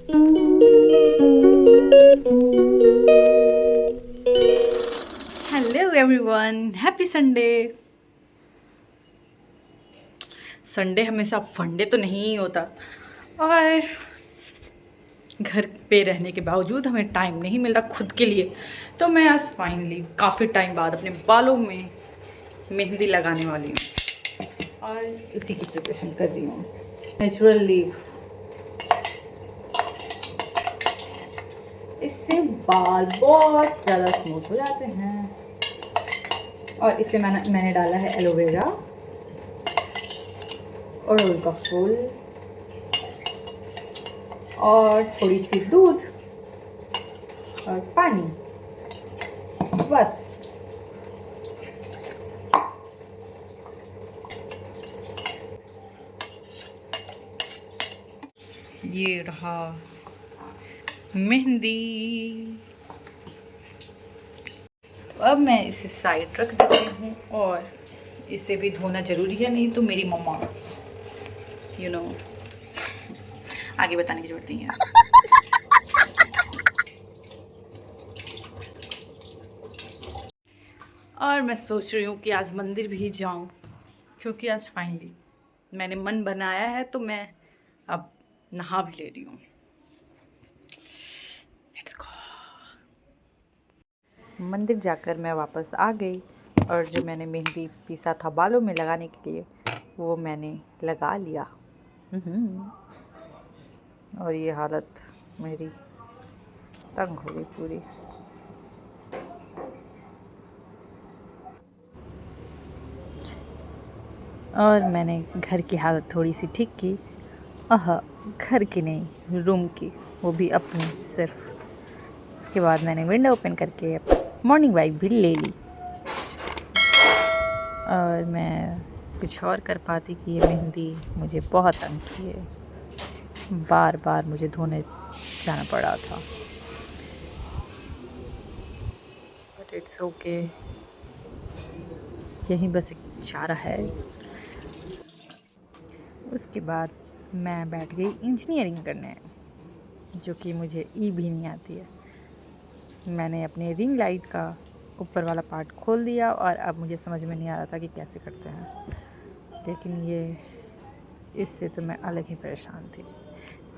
Hello everyone, happy Sunday. Sunday हमेशा फंडे तो नहीं होता, और घर पे रहने के बावजूद हमें टाइम नहीं मिलता खुद के लिए। तो मैं आज फाइनली काफ़ी टाइम बाद अपने बालों में मेहंदी लगाने वाली हूँ और उसी की प्रिपरेशन कर रही हूँ। नेचुरल लीव, इससे बाल बहुत ज़्यादा स्मूथ हो जाते हैं। और इसमें मैंने डाला है एलोवेरा, अड़हुल का फूल और थोड़ी सी दूध और पानी, बस। ये रहा मेहंदी। तो अब मैं इसे साइड रख देती हूँ, और इसे भी धोना ज़रूरी है, नहीं तो मेरी मम्मा आगे बताने की जरूरत नहीं है। और मैं सोच रही हूँ कि आज मंदिर भी जाऊँ, क्योंकि आज फाइनली मैंने मन बनाया है, तो मैं अब नहा भी ले रही हूँ। Let's go. मंदिर जाकर मैं वापस आ गई, और जो मैंने मेहंदी पीसा था बालों में लगाने के लिए, वो मैंने लगा लिया। और ये हालत मेरी तंग हो गई पूरी। और मैंने घर की हालत थोड़ी सी ठीक की। घर की नहीं, रूम की, वो भी अपनी सिर्फ। उसके बाद मैंने विंडो ओपन करके मॉर्निंग वॉक भी ले ली। और मैं कुछ और कर पाती कि ये मेहंदी मुझे बहुत तंग की है, बार बार मुझे धोने जाना पड़ा था। बट इट्स ओके, यही बस एक चारा है। उसके बाद मैं बैठ गई इंजीनियरिंग करने, जो कि मुझे भी नहीं आती है। मैंने अपने रिंग लाइट का ऊपर वाला पार्ट खोल दिया, और अब मुझे समझ में नहीं आ रहा था कि कैसे करते हैं। लेकिन इससे तो मैं अलग ही परेशान थी।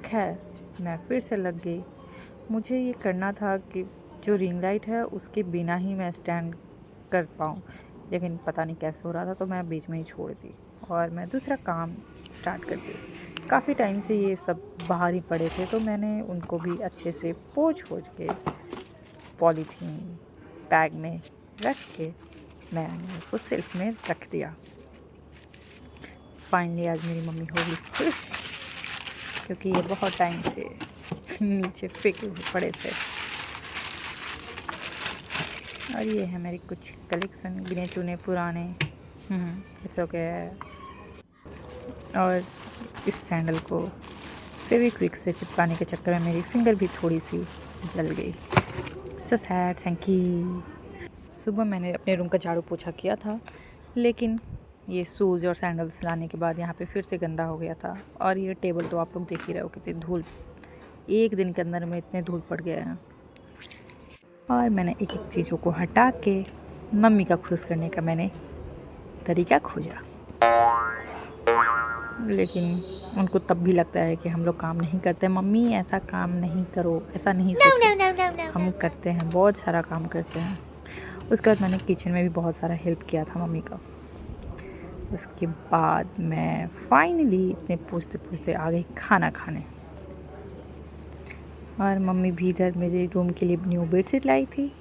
खैर, मैं फिर से लग गई। मुझे ये करना था कि जो रिंग लाइट है उसके बिना ही मैं स्टैंड कर पाऊँ, लेकिन पता नहीं कैसे हो रहा था, तो मैं बीच में ही छोड़ दी और मैं दूसरा काम स्टार्ट कर दी। काफ़ी टाइम से ये सब बाहर ही पड़े थे, तो मैंने उनको भी अच्छे से पोंछ के पॉलीथीन बैग में रख के मैंने उसको सेल्फ में रख दिया। फाइनली आज मेरी मम्मी होगी खुश, क्योंकि ये बहुत टाइम से नीचे फेंके हुए पड़े थे। और ये है मेरी कुछ कलेक्शन, गिने चुने पुराने। It's okay. और इस सैंडल को फेविक्विक से चिपकाने के चक्कर में मेरी फिंगर भी थोड़ी सी जल गई। So sad, thank you. सुबह मैंने अपने रूम का झाड़ू पोछा किया था, लेकिन ये शूज़ और सैंडल्स लाने के बाद यहाँ पे फिर से गंदा हो गया था। और ये टेबल तो आप लोग देख ही रहे हो कितनी धूल, एक दिन के अंदर में इतने धूल पड़ गया है। और मैंने एक एक चीज़ों को हटा के मम्मी का खुश करने का मैंने तरीका खोजा, लेकिन उनको तब भी लगता है कि हम लोग काम नहीं करते। मम्मी ऐसा काम नहीं करो, ऐसा नहीं सोचो। हम करते हैं, बहुत सारा काम करते हैं। उसके बाद मैंने किचन में भी बहुत सारा हेल्प किया था मम्मी का। उसके बाद मैं फाइनली इतने पूछते पूछते आ गई खाना खाने। और मम्मी भी इधर मेरे रूम के लिए न्यू बेडशीट लाई थी,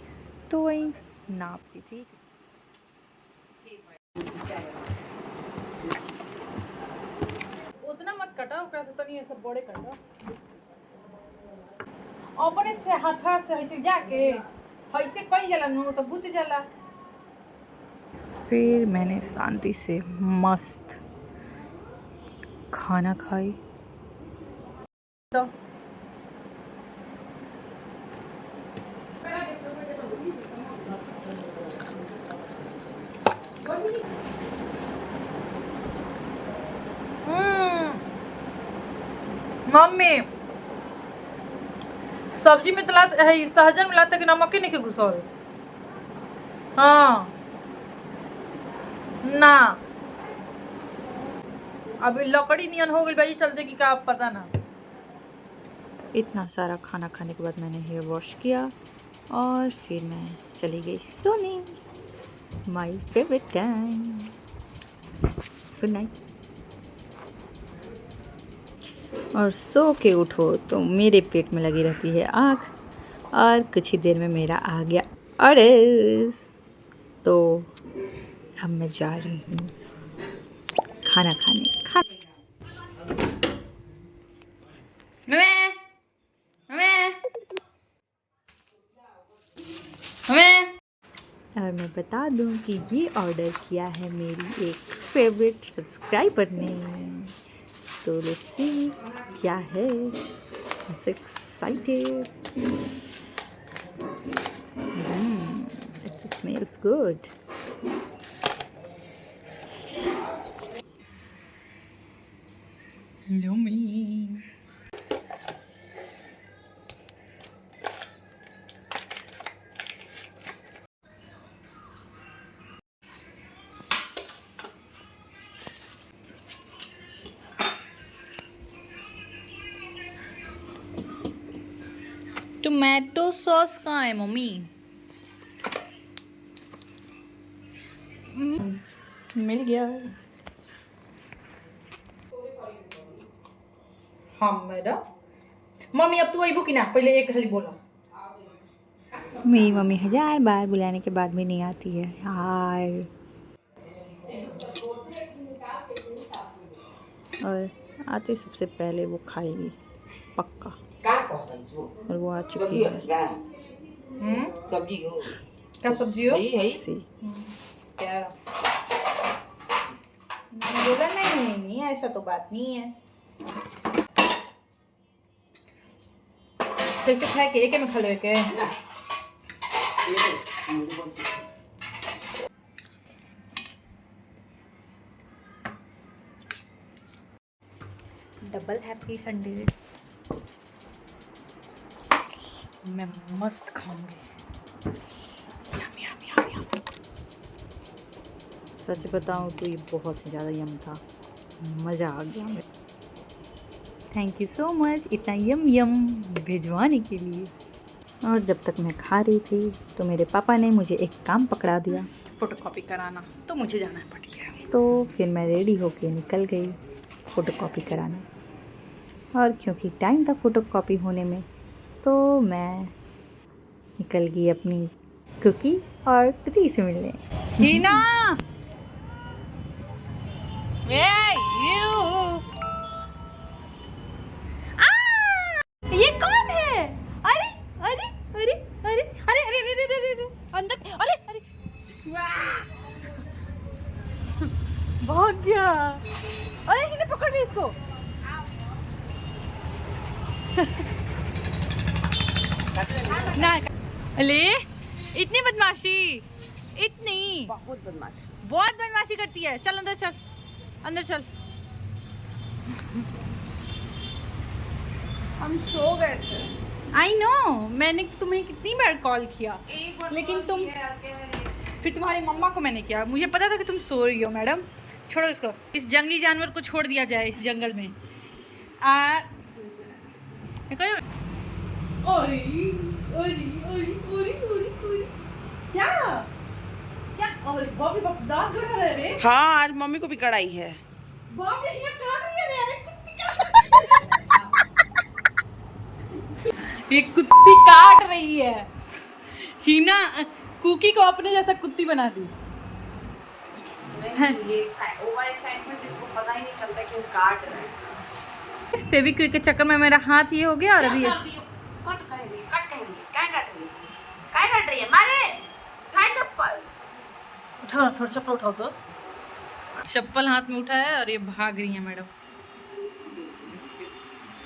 तो वही नाप ली थी। उतना मत कटा, ओकरा से तनी ऐसे बड़े कटा। अपने से हाथा से ऐसे जाके ऐसे कई जाला नु तो बुझ जाला। फिर मैंने शांति से मस्त खाना खाई। तो मम्मी सब्जी में तला है सहजन मिला तक नमक ही नहीं घुसल। हाँ ना अभी लकड़ी नियन हो गई भाई, चलते कि क्या पता ना। इतना सारा खाना खाने के बाद मैंने हेयर वॉश किया और फिर मैं चली गई सोने। My favourite time. Good night. और सो के उठो तो मेरे पेट में लगी रहती है आग, और कुछ ही देर में मेरा आ गया ऑर्डर। तो अब मैं जा रही हूँ खाना खाने। और मैं बता दूं कि ये ऑर्डर किया है मेरी एक फेवरेट सब्सक्राइबर ने। तो लेट्स सी क्या है। I'm so excited. It smells good. Yummy. Tomato sauce कहाँ है मम्मी? मिल गया। हाँ मैडम। मम्मी अब तू आई कि ना, पहले एक खाली बोला। मेरी मम्मी 1000 बार बुलाने के बाद भी नहीं आती है यार। और आते सबसे पहले वो खाएगी पक्का। और वो आ चुकी है। सब्जी हो क्या सब्जी हो? क्या बोला नहीं ऐसा तो बात नहीं है। कैसे खाए के एक में खा ले के? Double happy Sunday. मैं मस्त खाऊंगी। यम यम यम यम। सच बताऊं तो ये बहुत ही ज़्यादा यम था, मज़ा आ गया मेरे। थैंक यू सो मच इतना यम यम भिजवाने के लिए। और जब तक मैं खा रही थी तो मेरे पापा ने मुझे एक काम पकड़ा दिया, फ़ोटोकॉपी कराना। तो मुझे जाना पड़ गया। तो फिर मैं रेडी होके निकल गई फ़ोटोकॉपी कराने। और क्योंकि टाइम था फ़ोटोकॉपी होने में, तो मैं निकल गई अपनी कुकी और कुकी से मिलने। हीना! ये कौन है? अरे अरे अरे अरे अरे अरे अरे अरे अरे अंदर अरे अरे भाग गया। अरे हिने पकड़ रही इसको। ना अले इतनी बदमाशी, इतनी बहुत बदमाशी करती है। चल अंदर चल, अंदर चल। हम सो गए थे। आई नो, मैंने तुम्हें कितनी बार कॉल किया, लेकिन तुम फिर तुम्हारी मम्मा को मैंने किया। मुझे पता था कि तुम सो रही हो। मैडम छोड़ो इसको, इस जंगली जानवर को छोड़ दिया जाए इस जंगल में। क्या क्या? अरे बाप रे बाप, दांत गड़ा रहे रे। हाँ आज मम्मी को भी कड़ाई है। बाप रे, ये काट रही है रे। अरे ये कुत्ती काट रही है। हीना कुकी को अपने जैसा कुत्ती बना दी। ये ओवर एक्साइटमेंट, इसको पता ही नहीं चलता कि वो काट रहा है। फेविक्विक के चक्कर में मेरा हाथ ये हो गया। और अभी कट कह रही है, क्या काट रही है? क्या काट रही है? मारे उठाए चप्पल। उठाओ, थोड़ा चप्पल उठाओ तो। चप्पल हाथ में उठा है और ये भाग रही है मैडम।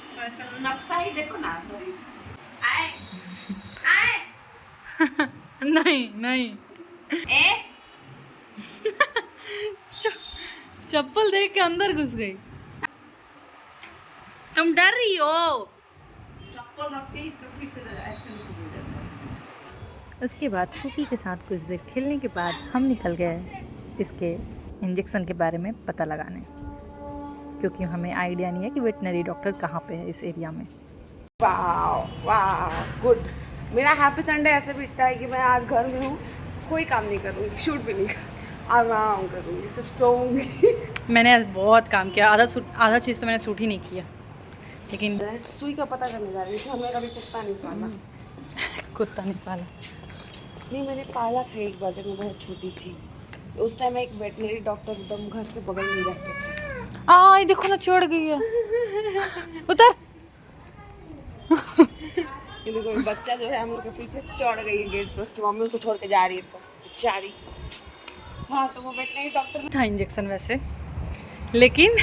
थोड़ा इसका नक्शा ही देखो ना शरीर। आए आए नहीं नहीं ए चप्पल देख के अंदर घुस गई। तुम डर रही हो? चप्पल फोन रख के इसका फिर से एक्शन शुरू हो जाता उसके बाद कुकी के साथ कुछ देर खेलने के बाद हम निकल गए इसके इंजेक्शन के बारे में पता लगाने, क्योंकि हमें आइडिया नहीं है कि वेटनरी डॉक्टर कहाँ पे है इस एरिया में। वाह वाह गुड। मेरा हैप्पी संडे ऐसे बीतता है कि मैं आज घर में हूँ, कोई काम नहीं करूँगी, शूट भी नहीं करूँगी, आराम करूँगी, सिर्फ सोऊंगी। मैंने आज बहुत काम किया, आधा चीज़ तो मैंने शूट ही नहीं किया, लेकिन सुई का पता करने जा रही थी, हमने कभी कुत्ता नहीं पाला। कुत्ता नहीं पाला। नहीं, मैंने पाला था एक बार जब मैं बहुत छोटी थी। उस टाइम एक वेटनरी डॉक्टर एकदम घर के बगल में रहते थे। ये देखो ना, चढ़ गई है। उतर। ये देखो एक बच्चा जो है हम लोग के पीछे चढ़ गई है गेट पे, उसकी मम्मी उसको छोड़ के जा रही है तो बेचारी। हाँ, तो वो वेटनरी डॉक्टर था इंजेक्शन वैसे, लेकिन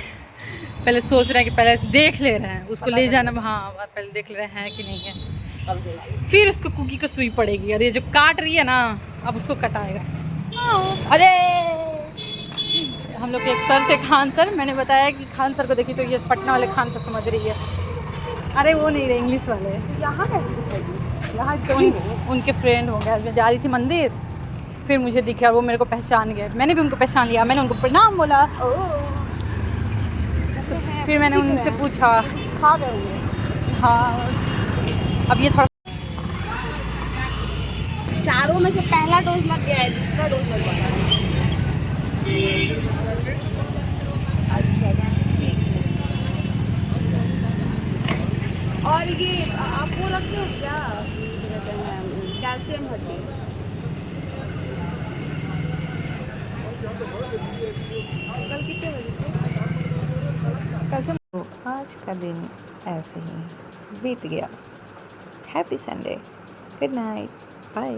पहले सोच रहे हैं कि पहले देख ले रहे हैं उसको ले जाना। हाँ, पहले देख ले रहे हैं कि नहीं है, फिर उसको कुकी को सुई पड़ेगी। और ये जो काट रही है ना, अब उसको कटाएगा। अरे हम लोग के एक सर थे, खान सर, मैंने बताया कि खान सर को देखी तो ये पटना वाले खान सर समझ रही है। अरे वो नहीं रहे, इंग्लिश वाले। यहाँ कैसे दिखाएगी? यहाँ इसका उनके फ्रेंड होंगे। मैं जा रही थी मंदिर, फिर मुझे दिखा, वो मेरे को पहचान गए, मैंने भी उनको पहचान लिया, मैंने उनको प्रणाम बोला। फिर मैंने उनसे पूछा, खा गए होंगे। हाँ अब ये थोड़ा चारों में से पहला डोज लग गया है, दूसरा डोज लग गया है। अच्छा ठीक है। और ये आप वो रखते हो क्या, कहते हैं कैल्शियम हड्डी? कल कितने बजे से? कल से। आज का दिन ऐसे ही बीत गया। Happy Sunday, good night, bye.